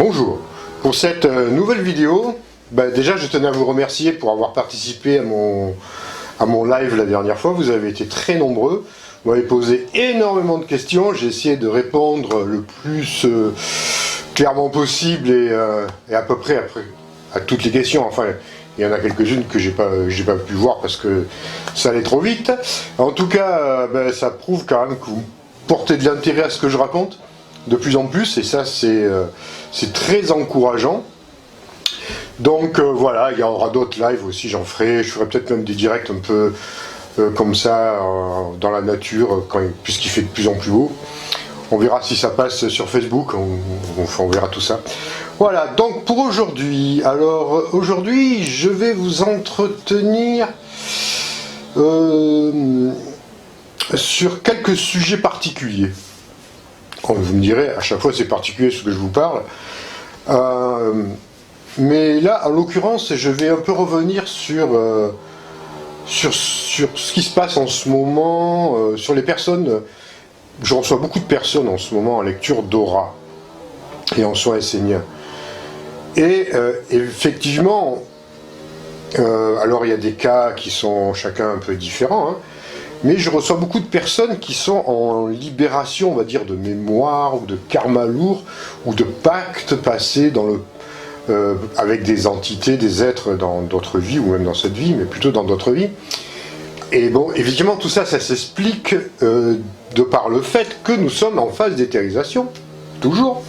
Bonjour, pour cette nouvelle vidéo, déjà je tenais à vous remercier pour avoir participé à mon live la dernière fois. Vous avez été très nombreux, vous m'avez posé énormément de questions, j'ai essayé de répondre le plus clairement possible et à peu près à toutes les questions. Enfin, il y en a quelques-unes que j'ai pas pu voir parce que ça allait trop vite. En tout cas, ça prouve quand même que vous portez de l'intérêt à ce que je raconte de plus en plus, et ça c'est très encourageant. Donc voilà, il y aura d'autres lives aussi, je ferai peut-être même des directs un peu comme ça dans la nature, puisqu'il fait de plus en plus beau. On verra si ça passe sur Facebook, on verra tout ça. Voilà, donc pour aujourd'hui, alors aujourd'hui je vais vous entretenir sur quelques sujets particuliers. Vous me direz, à chaque fois c'est particulier ce que je vous parle. Mais là, en l'occurrence, je vais un peu revenir sur ce qui se passe en ce moment, sur les personnes. Je reçois beaucoup de personnes en ce moment en lecture d'aura et en soins esséniens. Et effectivement, alors il y a des cas qui sont chacun un peu différents, hein, mais je reçois beaucoup de personnes qui sont en libération, on va dire, de mémoire, ou de karma lourd, ou de pactes passés avec des entités, des êtres dans d'autres vies, ou même dans cette vie, mais plutôt dans d'autres vies. Et bon, évidemment, tout ça, ça s'explique de par le fait que nous sommes en phase d'éthérisation, toujours.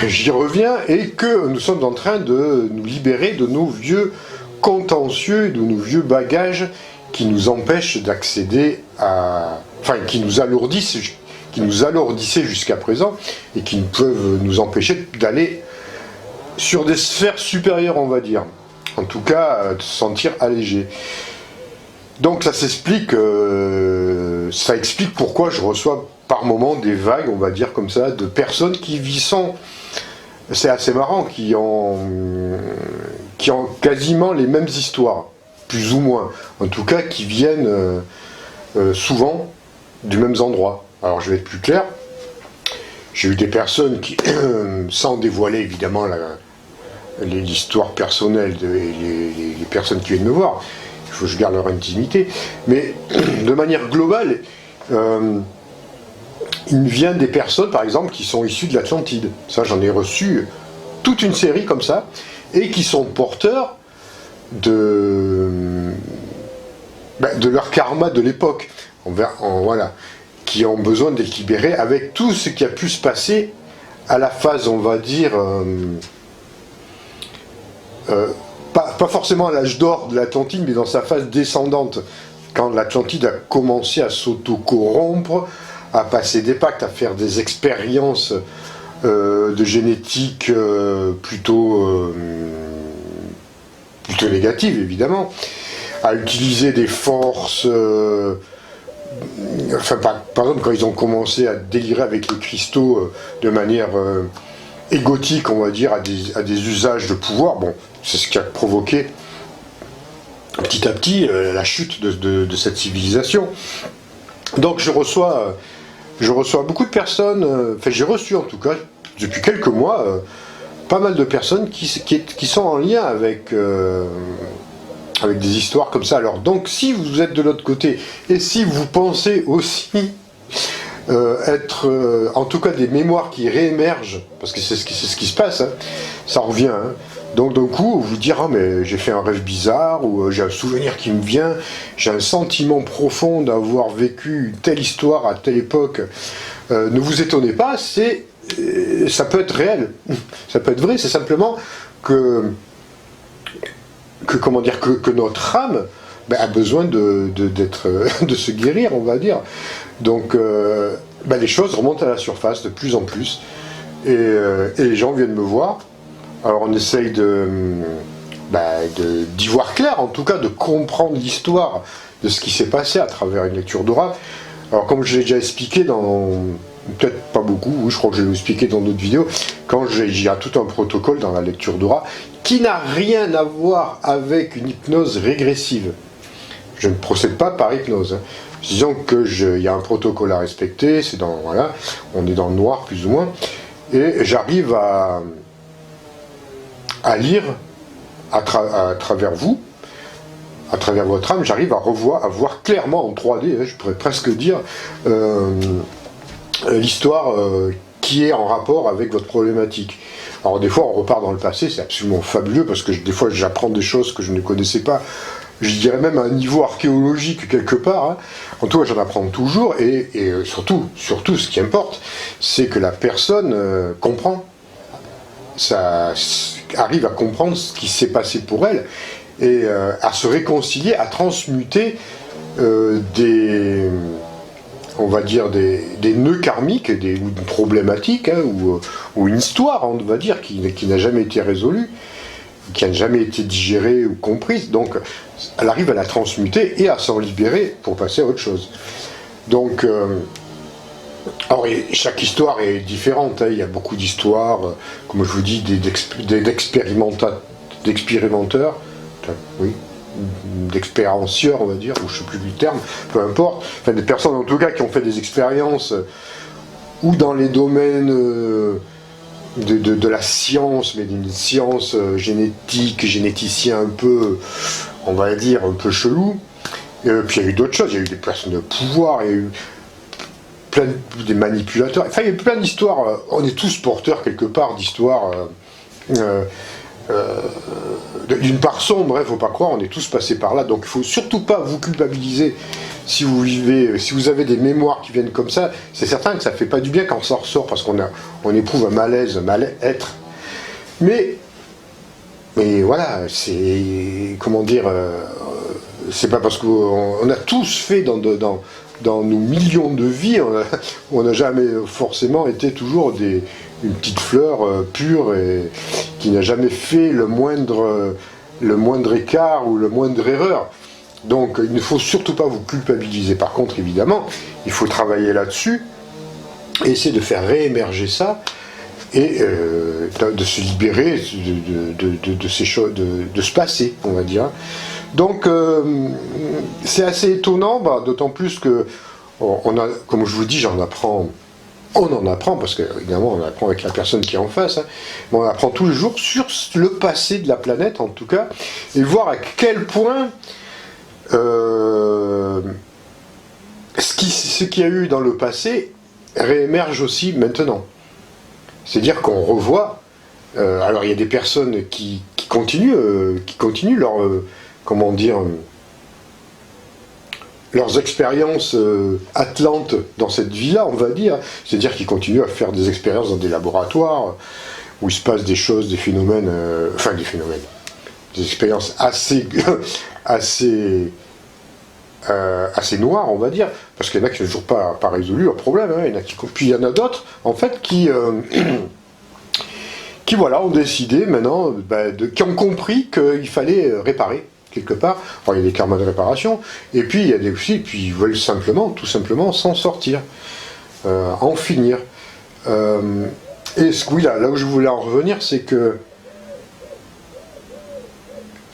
J'y reviens, et que nous sommes en train de nous libérer de nos vieux contentieux, de nos vieux bagages qui nous empêchent d'accéder à... Enfin, qui nous alourdissaient jusqu'à présent, et qui peuvent nous empêcher d'aller sur des sphères supérieures, on va dire. En tout cas, de se sentir allégé. Donc ça s'explique, ça explique pourquoi je reçois par moments des vagues, on va dire comme ça, de personnes qui sont, c'est assez marrant, qui ont quasiment les mêmes histoires, plus ou moins, en tout cas qui viennent souvent du même endroit. Alors je vais être plus clair, j'ai eu des personnes qui, sans dévoiler évidemment l'histoire personnelle les personnes qui viennent me voir, il faut que je garde leur intimité, mais de manière globale, il vient des personnes par exemple qui sont issues de l'Atlantide. Ça, j'en ai reçu toute une série comme ça, et qui sont porteurs de leur karma de l'époque, voilà, qui ont besoin d'être libérés avec tout ce qui a pu se passer à la phase, on va dire, pas forcément à l'âge d'or de l'Atlantide, mais dans sa phase descendante, quand l'Atlantide a commencé à s'auto-corrompre, à passer des pactes, à faire des expériences de génétique plutôt négatives, évidemment, à utiliser des forces... par exemple, quand ils ont commencé à délirer avec les cristaux de manière égotique, on va dire, à des usages de pouvoir, bon, c'est ce qui a provoqué petit à petit la chute de cette civilisation. Donc je reçois beaucoup de personnes, j'ai reçu en tout cas, depuis quelques mois, pas mal de personnes qui sont en lien avec des histoires comme ça. Alors donc si vous êtes de l'autre côté, et si vous pensez aussi être en tout cas des mémoires qui réémergent, parce que c'est ce qui se passe, hein, ça revient, hein. Donc d'un coup vous dire, ah mais j'ai fait un rêve bizarre, ou j'ai un souvenir qui me vient, j'ai un sentiment profond d'avoir vécu telle histoire à telle époque, ne vous étonnez pas, ça peut être réel, ça peut être vrai, c'est simplement que notre âme a besoin de se guérir, on va dire. Donc les choses remontent à la surface de plus en plus, et les gens viennent me voir. Alors on essaye d'y voir clair, en tout cas de comprendre l'histoire de ce qui s'est passé à travers une lecture d'aura. Alors comme je l'ai déjà expliqué peut-être pas beaucoup, je crois que je l'ai expliqué dans d'autres vidéos, il y a tout un protocole dans la lecture d'aura qui n'a rien à voir avec une hypnose régressive. Je ne procède pas par hypnose, hein. Disons qu'il y a un protocole à respecter, voilà, on est dans le noir plus ou moins, et j'arrive à lire à travers vous, à travers votre âme, j'arrive à voir clairement en 3D, je pourrais presque dire, l'histoire qui est en rapport avec votre problématique. Alors des fois on repart dans le passé, c'est absolument fabuleux, parce que des fois j'apprends des choses que je ne connaissais pas, je dirais même à un niveau archéologique quelque part, hein. En tout cas j'en apprends toujours, et surtout, ce qui importe, c'est que la personne comprend, ça arrive à comprendre ce qui s'est passé pour elle, et à se réconcilier, à transmuter on va dire des nœuds karmiques, ou une problématique, hein, ou une histoire, on va dire, qui n'a jamais été résolue, qui n'a jamais été digérée ou comprise. Donc elle arrive à la transmuter et à s'en libérer pour passer à autre chose. Donc alors, chaque histoire est différente, hein. Il y a beaucoup d'histoires, comme je vous dis, d'expérimenteurs, oui, d'expérienceurs, on va dire, ou je ne sais plus du terme, peu importe, enfin des personnes en tout cas qui ont fait des expériences, ou dans les domaines de la science, mais d'une science génétique, généticien un peu, on va dire, un peu chelou. Puis il y a eu d'autres choses, il y a eu des personnes de pouvoir, il y a eu des manipulateurs, enfin il y a eu plein d'histoires, on est tous porteurs quelque part d'histoires d'une part sombre, bref, faut pas croire, on est tous passés par là, donc il faut surtout pas vous culpabiliser si vous avez des mémoires qui viennent comme ça. C'est certain que ça fait pas du bien quand ça ressort, parce on éprouve un malaise, un mal-être. Mais voilà, c'est, comment dire, c'est pas parce qu'on a tous fait dans nos millions de vies, on n'a jamais forcément été toujours une petite fleur pure et qui n'a jamais fait le moindre écart ou le moindre erreur. Donc il ne faut surtout pas vous culpabiliser. Par contre, évidemment, il faut travailler là-dessus et essayer de faire réémerger ça et de se libérer de ces choses, de ce passé, on va dire. Donc c'est assez étonnant, d'autant plus que comme je vous dis, on en apprend, parce qu'évidemment on apprend avec la personne qui est en face, hein, mais on apprend tous les jours sur le passé de la planète en tout cas, et voir à quel point ce qu'il y a eu dans le passé réémerge aussi maintenant. C'est-à-dire qu'on revoit, alors il y a des personnes qui continuent leur, comment dire, leurs expériences atlantes dans cette vie-là, on va dire. C'est-à-dire qu'ils continuent à faire des expériences dans des laboratoires où il se passe des choses, des phénomènes, des expériences assez noirs, on va dire, parce qu'il y en a qui n'ont toujours pas résolu leurs problèmes, hein. Puis il y en a d'autres, en fait, qui voilà, ont décidé maintenant, qui ont compris qu'il fallait réparer quelque part. Alors, il y a des karmas de réparation, et puis il y a des aussi, puis ils veulent tout simplement s'en sortir, en finir. Et oui, là où je voulais en revenir, c'est que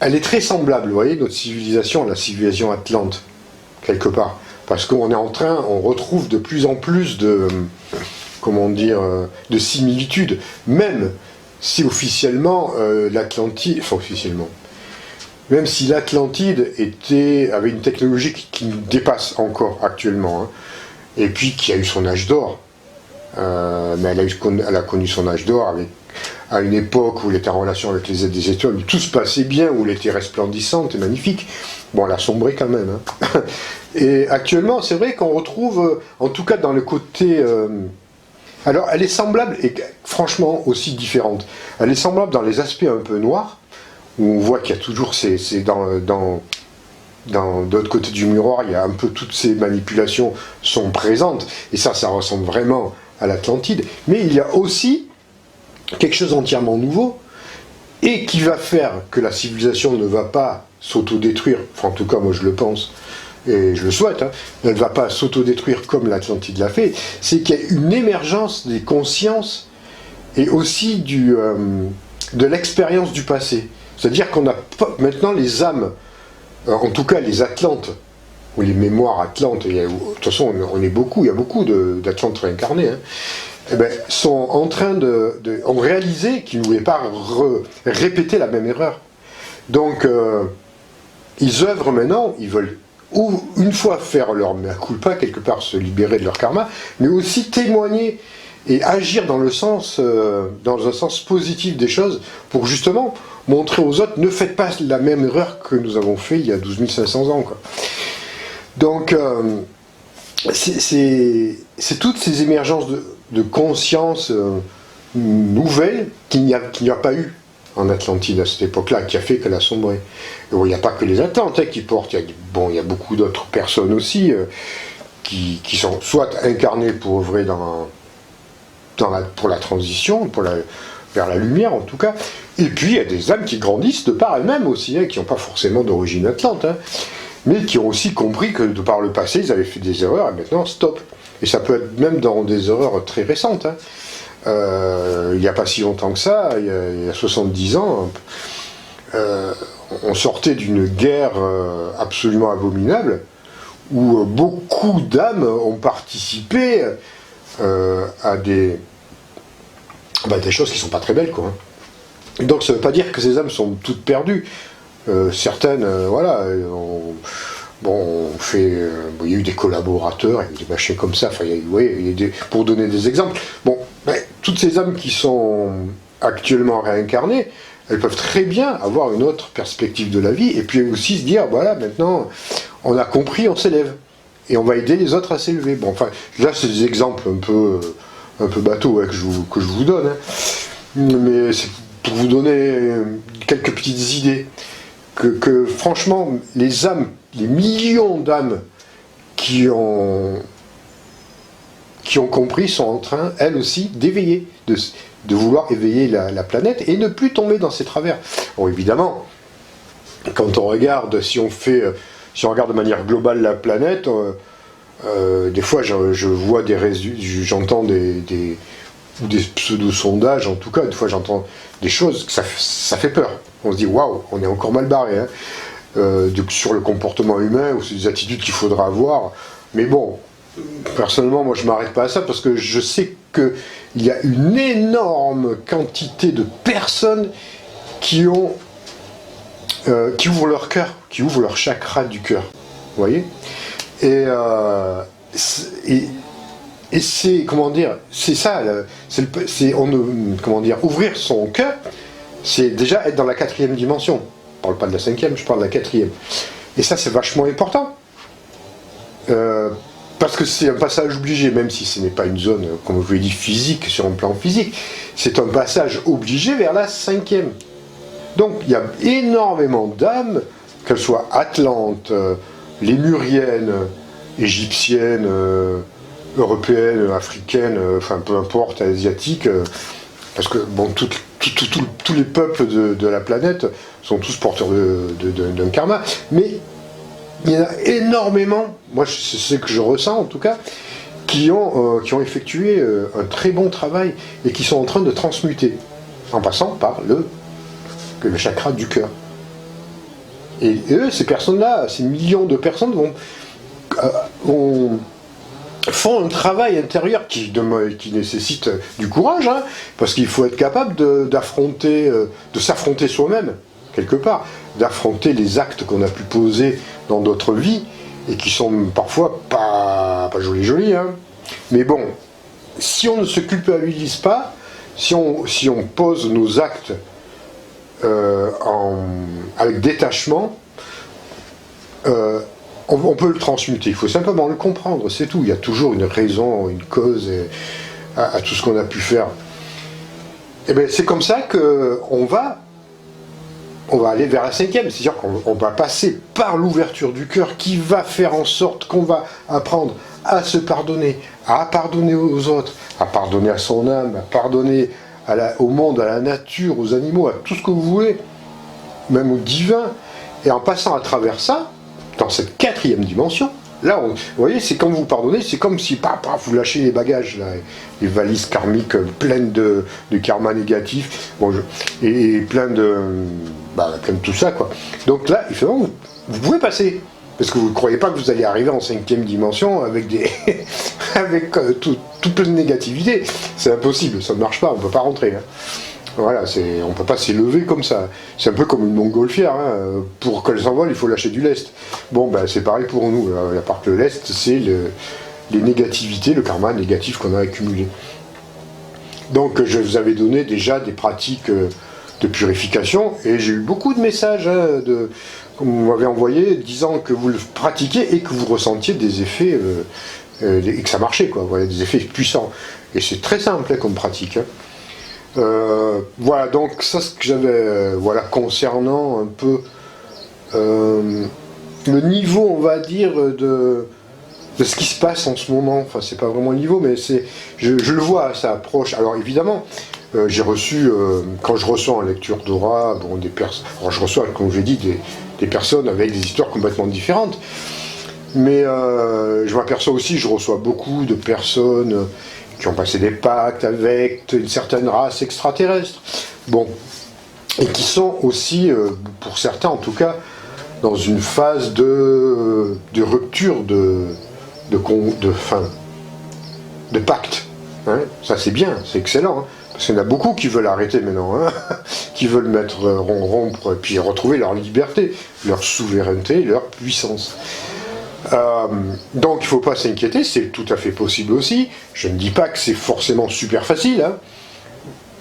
elle est très semblable, vous voyez, notre civilisation à la civilisation atlante, quelque part. Parce qu'on est on retrouve de plus en plus de similitudes, même si officiellement l'Atlantide, enfin officiellement, même si l'Atlantide avait une technologie qui nous dépasse encore actuellement, hein, et puis qui a eu son âge d'or, mais elle a connu son âge d'or à une époque où elle était en relation avec les des étoiles, où tout se passait bien, où elle était resplendissante et magnifique. Bon, elle a sombré quand même, hein. Et actuellement, c'est vrai qu'on retrouve, en tout cas dans le côté... alors, elle est semblable, et franchement aussi différente. Elle est semblable dans les aspects un peu noirs, où on voit qu'il y a toujours de l'autre côté du miroir, il y a un peu toutes ces manipulations sont présentes, et ça ressemble vraiment à l'Atlantide. Mais il y a aussi quelque chose d'entièrement nouveau, et qui va faire que la civilisation ne va pas s'autodétruire, enfin en tout cas moi je le pense, et je le souhaite, hein, elle ne va pas s'autodétruire comme l'Atlantide l'a fait, c'est qu'il y a une émergence des consciences, et aussi de l'expérience du passé. C'est-à-dire qu'on a maintenant les âmes, en tout cas les Atlantes, ou les mémoires Atlantes, de toute façon on est beaucoup, il y a beaucoup d'Atlantes réincarnés, hein. sont en train ont réalisé qu'ils ne voulaient pas répéter la même erreur. Donc, ils œuvrent maintenant, ils veulent ou une fois faire leur mea culpa, quelque part se libérer de leur karma, mais aussi témoigner et agir dans un sens positif des choses, pour justement montrer aux autres, ne faites pas la même erreur que nous avons fait il y a 12 500 ans, quoi. Donc, c'est toutes ces émergences de conscience nouvelles qu'il n'y a pas eu en Atlantide à cette époque-là, qui a fait qu'elle a sombré. Et bon, il n'y a pas que les Atlantes qui portent, il y a beaucoup d'autres personnes aussi qui sont soit incarnées pour œuvrer pour la transition, vers la lumière en tout cas, et puis il y a des âmes qui grandissent de par elles-mêmes aussi, qui n'ont pas forcément d'origine atlante, mais qui ont aussi compris que de par le passé, ils avaient fait des erreurs, et maintenant, stop. Et ça peut être même dans des erreurs très récentes. Il n'y a pas si longtemps que ça, il y a 70 ans, on sortait d'une guerre absolument abominable, où beaucoup d'âmes ont participé à des choses qui ne sont pas très belles, quoi. Donc ça ne veut pas dire que ces âmes sont toutes perdues. Certaines, il y a eu des collaborateurs, il y a eu des machins comme ça, pour donner des exemples. Toutes ces âmes qui sont actuellement réincarnées, elles peuvent très bien avoir une autre perspective de la vie, et puis aussi se dire, voilà, maintenant, on a compris, on s'élève, et on va aider les autres à s'élever. Là, c'est des exemples un peu bateaux que je vous donne, mais c'est pour vous donner quelques petites idées. Que franchement, les âmes, les millions d'âmes qui ont compris sont en train, elles aussi, d'éveiller, de vouloir éveiller la planète et ne plus tomber dans ces travers. Bon, évidemment, quand on regarde, si on regarde de manière globale la planète, des fois je vois j'entends des pseudo-sondages, en tout cas, des fois j'entends des choses, que ça fait peur. On se dit, waouh, on est encore mal barré, sur le comportement humain, ou sur des attitudes qu'il faudra avoir. Mais bon, personnellement, moi je ne m'arrête pas à ça, parce que je sais qu'il y a une énorme quantité de personnes qui ouvrent leur cœur, qui ouvrent leur chakra du cœur. Vous voyez ? Et c'est, comment dire, c'est ça, ouvrir son cœur, c'est déjà être dans la 4e dimension. Je ne parle pas de la 5e, je parle de la 4e. Et ça, c'est vachement important. Parce que c'est un passage obligé, même si ce n'est pas une zone, comme je vous l'ai dit, physique, sur un plan physique, c'est un passage obligé vers la 5e. Donc, il y a énormément d'âmes, qu'elles soient atlantes, lémuriennes, égyptiennes, européennes, africaines, peu importe, asiatiques, parce que tous les peuples de la planète sont tous porteurs d'un karma, mais il y en a énormément, moi c'est ce que je ressens en tout cas, qui ont effectué un très bon travail et qui sont en train de transmuter, en passant par le chakra du cœur. Et eux, ces personnes-là, ces millions de personnes font un travail intérieur qui nécessite du courage, parce qu'il faut être capable de s'affronter soi-même, quelque part, d'affronter les actes qu'on a pu poser dans notre vie, et qui sont parfois pas jolis, Mais bon, si on ne se culpabilise pas, si on pose nos actes avec détachement, on peut le transmuter, il faut simplement le comprendre, c'est tout. Il y a toujours une raison, une cause à tout ce qu'on a pu faire. Et bien c'est comme ça qu'on va aller vers la 5e, c'est-à-dire qu'on va passer par l'ouverture du cœur qui va faire en sorte qu'on va apprendre à se pardonner, à pardonner aux autres, à pardonner à son âme, à pardonner au monde, à la nature, aux animaux, à tout ce que vous voulez, même au divin. Et en passant à travers ça, dans cette 4e dimension, là, vous voyez, c'est quand vous pardonnez, c'est comme si vous lâchez les bagages, là, les valises karmiques pleines de karma négatif, et plein de tout ça, quoi. Donc là, vous pouvez passer. Parce que vous ne croyez pas que vous allez arriver en 5e dimension avec des avec tout plein de négativité. C'est impossible, ça ne marche pas, on ne peut pas rentrer. Hein. Voilà, on ne peut pas s'élever comme ça. C'est un peu comme une montgolfière. Hein. Pour qu'elle s'envole, il faut lâcher du lest. Bon, ben, c'est pareil pour nous. À part que le lest, c'est les négativités, le karma négatif qu'on a accumulé. Donc, je vous avais donné déjà des pratiques de purification, et j'ai eu beaucoup de messages qu'on m'avait envoyé disant que vous le pratiquiez et que vous ressentiez des effets, et que ça marchait, quoi. Voilà, des effets puissants. Et c'est très simple hein, comme pratique. Hein. Voilà, donc ça ce que j'avais voilà, concernant un peu le niveau, on va dire, de ce qui se passe en ce moment. Enfin, c'est pas vraiment le niveau, mais je le vois, ça approche. Alors évidemment, j'ai reçu, quand je reçois en lecture d'aura, bon, des personnes. Alors je reçois, comme je l'ai dit, des personnes avec des histoires complètement différentes. Mais je m'aperçois aussi, je reçois beaucoup de personnes qui ont passé des pactes avec une certaine race extraterrestre. Bon. Et qui sont aussi, pour certains en tout cas, dans une phase de rupture de pacte. Hein. Ça c'est bien, c'est excellent. Hein. Parce qu'il y en a beaucoup qui veulent arrêter maintenant, hein, qui veulent rompre, et puis retrouver leur liberté, leur souveraineté, leur puissance. Donc il ne faut pas s'inquiéter, c'est tout à fait possible aussi. Je ne dis pas que c'est forcément super facile. Hein.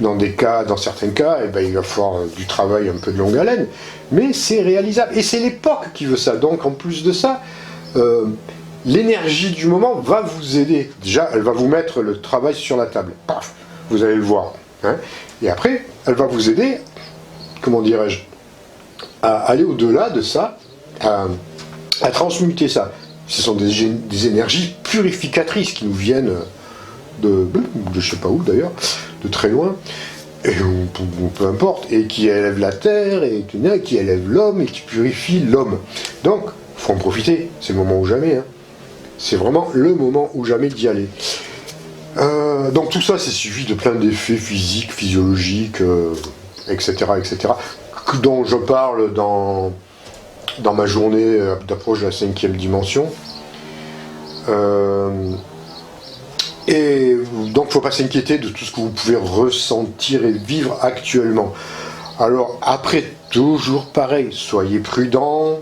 Dans certains cas, eh ben, il va falloir du travail un peu de longue haleine, mais c'est réalisable. Et c'est l'époque qui veut ça. Donc en plus de ça, l'énergie du moment va vous aider. Déjà, elle va vous mettre le travail sur la table. Paf, vous allez le voir. Hein. Et après, elle va vous aider, comment dirais-je, à aller au-delà de ça, à transmuter ça. Ce sont des énergies purificatrices qui nous viennent de je sais pas où d'ailleurs, de très loin, ou peu importe, et qui élèvent la terre, et qui élèvent l'homme, et qui purifient l'homme. Donc, il faut en profiter, c'est le moment ou jamais. Hein. C'est vraiment le moment ou jamais d'y aller. Donc tout ça, c'est suivi de plein d'effets physiques, physiologiques, etc., etc., dont je parle dans ma journée d'approche de la 5e dimension. Et donc il ne faut pas s'inquiéter de tout ce que vous pouvez ressentir et vivre actuellement. Alors après, toujours pareil, soyez prudents.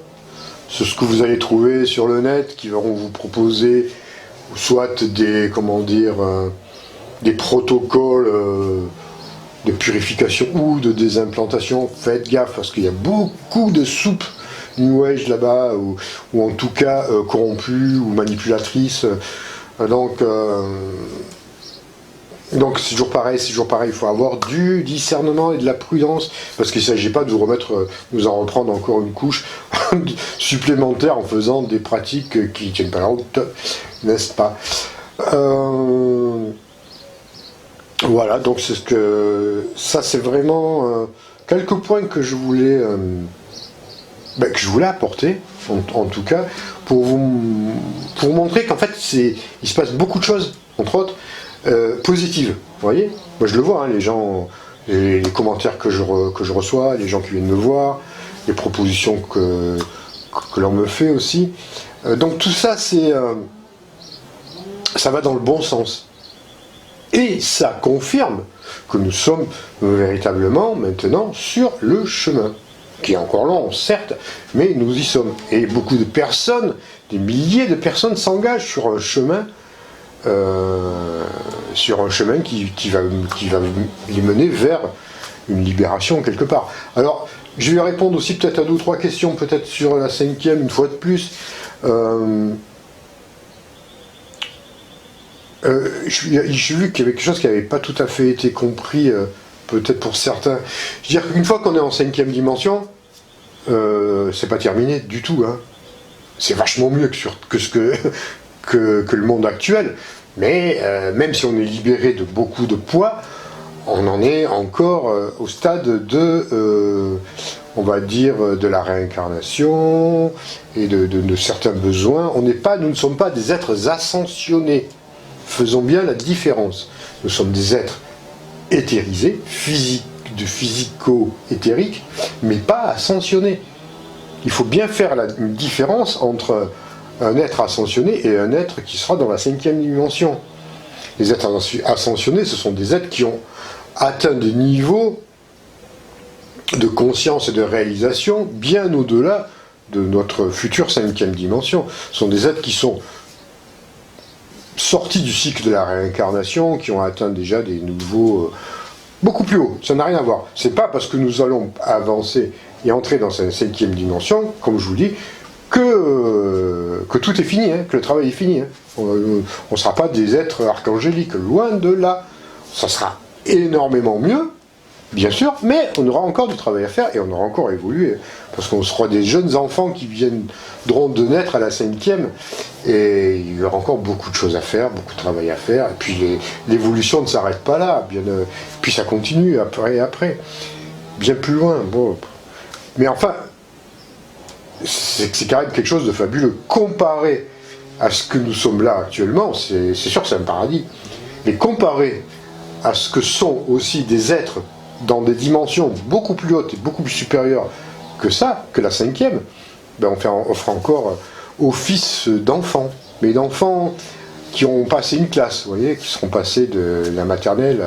C'est ce que vous allez trouver sur le net, qui vont vous proposer soit des protocoles de purification ou de désimplantation. Faites gaffe, parce qu'il y a beaucoup de soupes New Age là-bas, ou en tout cas corrompues ou manipulatrices. Donc c'est toujours pareil, il faut avoir du discernement et de la prudence, parce qu'il ne s'agit pas de vous en reprendre encore une couche supplémentaire en faisant des pratiques qui ne tiennent pas la route, n'est-ce pas? Voilà, donc ça c'est vraiment quelques points que je voulais apporter, en tout cas, pour vous montrer qu'en fait il se passe beaucoup de choses, entre autres, positives. Vous voyez, moi je le vois, hein, les gens, les commentaires que je reçois, les gens qui viennent me voir, les propositions que l'on me fait aussi. Donc tout ça, ça va dans le bon sens. Et ça confirme que nous sommes véritablement maintenant sur le chemin, qui est encore long, certes, mais nous y sommes. Et beaucoup de personnes, des milliers de personnes s'engagent sur un chemin qui va les mener vers une libération quelque part. Alors, je vais répondre aussi peut-être à 2 ou 3 questions, peut-être sur la 5e, une fois de plus. J'ai vu qu'il y avait quelque chose qui n'avait pas tout à fait été compris, peut-être pour certains. Je veux dire qu'une fois qu'on est en 5e dimension, c'est pas terminé du tout. Hein. C'est vachement mieux que le monde actuel. Mais même si on est libéré de beaucoup de poids, on en est encore au stade on va dire, de la réincarnation et de certains besoins. Nous ne sommes pas des êtres ascensionnés. Faisons bien la différence. Nous sommes des êtres éthérisés, physico-éthériques, mais pas ascensionnés. il faut bien faire une différence entre un être ascensionné et un être qui sera dans la 5e dimension. Les êtres ascensionnés, ce sont des êtres qui ont atteint des niveaux de conscience et de réalisation bien au-delà de notre future 5e dimension. Ce sont des êtres qui sont sortis du cycle de la réincarnation, qui ont atteint déjà des niveaux beaucoup plus hauts. Ça n'a rien à voir. C'est pas parce que nous allons avancer et entrer dans cette 5e dimension, comme je vous dis, que tout est fini, hein, que le travail est fini. Hein. On ne sera pas des êtres archangéliques, loin de là. Ça sera énormément mieux, bien sûr, mais on aura encore du travail à faire et on aura encore évolué. Parce qu'on sera des jeunes enfants qui viendront de naître à la 5e et il y aura encore beaucoup de choses à faire, beaucoup de travail à faire. Et puis l'évolution ne s'arrête pas là, puis ça continue après et après. Bien plus loin. Bon. Mais enfin, c'est quand même quelque chose de fabuleux. Comparé à ce que nous sommes là actuellement, c'est sûr que c'est un paradis. Mais comparé à ce que sont aussi des êtres dans des dimensions beaucoup plus hautes et beaucoup plus supérieures que ça, que la 5e, ben on fera encore office d'enfants. Mais d'enfants qui ont passé une classe, vous voyez, qui seront passés de la maternelle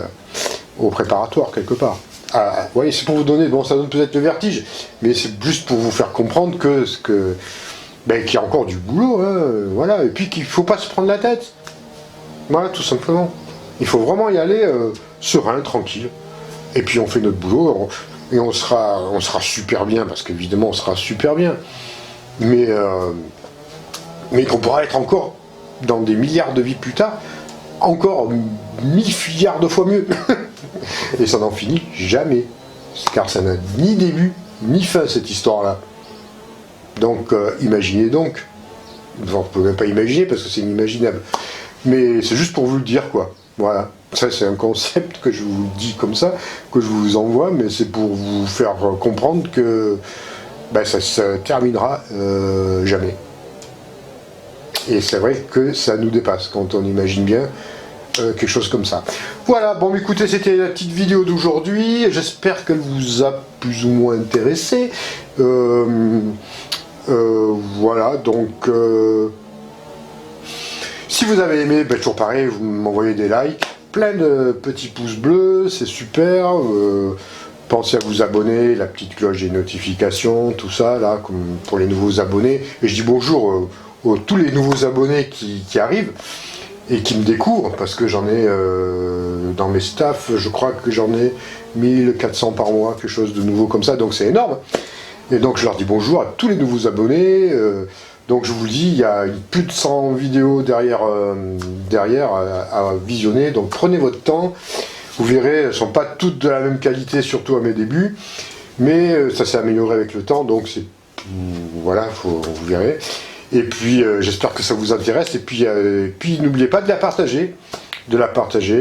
au préparatoire quelque part. Vous voyez, c'est pour vous donner, bon, ça donne peut-être le vertige, mais c'est juste pour vous faire comprendre qu'il y a encore du boulot, hein, voilà, et puis qu'il ne faut pas se prendre la tête. Voilà, tout simplement. Il faut vraiment y aller serein, tranquille. Et puis on fait notre boulot, et on sera super bien, parce qu'évidemment on sera super bien. Mais qu'on pourra être encore, dans des milliards de vies plus tard, encore 1000 milliards de fois mieux. Et ça n'en finit jamais. Car ça n'a ni début, ni fin, cette histoire-là. Donc, imaginez donc. Enfin, on ne peut même pas imaginer, parce que c'est inimaginable. Mais c'est juste pour vous le dire, quoi. Voilà. Ça, c'est un concept que je vous dis comme ça, que je vous envoie, mais c'est pour vous faire comprendre que ça se terminera jamais. Et c'est vrai que ça nous dépasse, quand on imagine bien quelque chose comme ça. Voilà, bon écoutez, c'était la petite vidéo d'aujourd'hui, j'espère qu'elle vous a plus ou moins intéressé. Voilà, donc si vous avez aimé, toujours pareil, vous m'envoyez des likes, plein de petits pouces bleus, c'est super. Pensez à vous abonner, la petite cloche des notifications, tout ça, là, comme pour les nouveaux abonnés. Et je dis bonjour à tous les nouveaux abonnés qui arrivent et qui me découvrent, parce que j'en ai dans mes staffs, je crois que j'en ai 1400 par mois, quelque chose de nouveau comme ça, donc c'est énorme. Et donc je leur dis bonjour à tous les nouveaux abonnés. Donc je vous le dis, il y a plus de 100 vidéos derrière à visionner, donc prenez votre temps. Vous verrez, elles ne sont pas toutes de la même qualité, surtout à mes débuts, mais ça s'est amélioré avec le temps, donc c'est voilà, vous verrez. Et puis j'espère que ça vous intéresse, et puis n'oubliez pas de la partager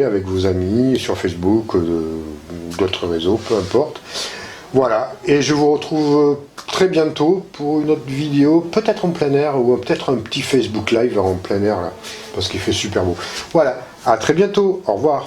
avec vos amis, sur Facebook, d'autres réseaux, peu importe. Voilà, et je vous retrouve très bientôt pour une autre vidéo, peut-être en plein air, ou peut-être un petit Facebook Live en plein air, là, parce qu'il fait super beau. Voilà, à très bientôt, au revoir.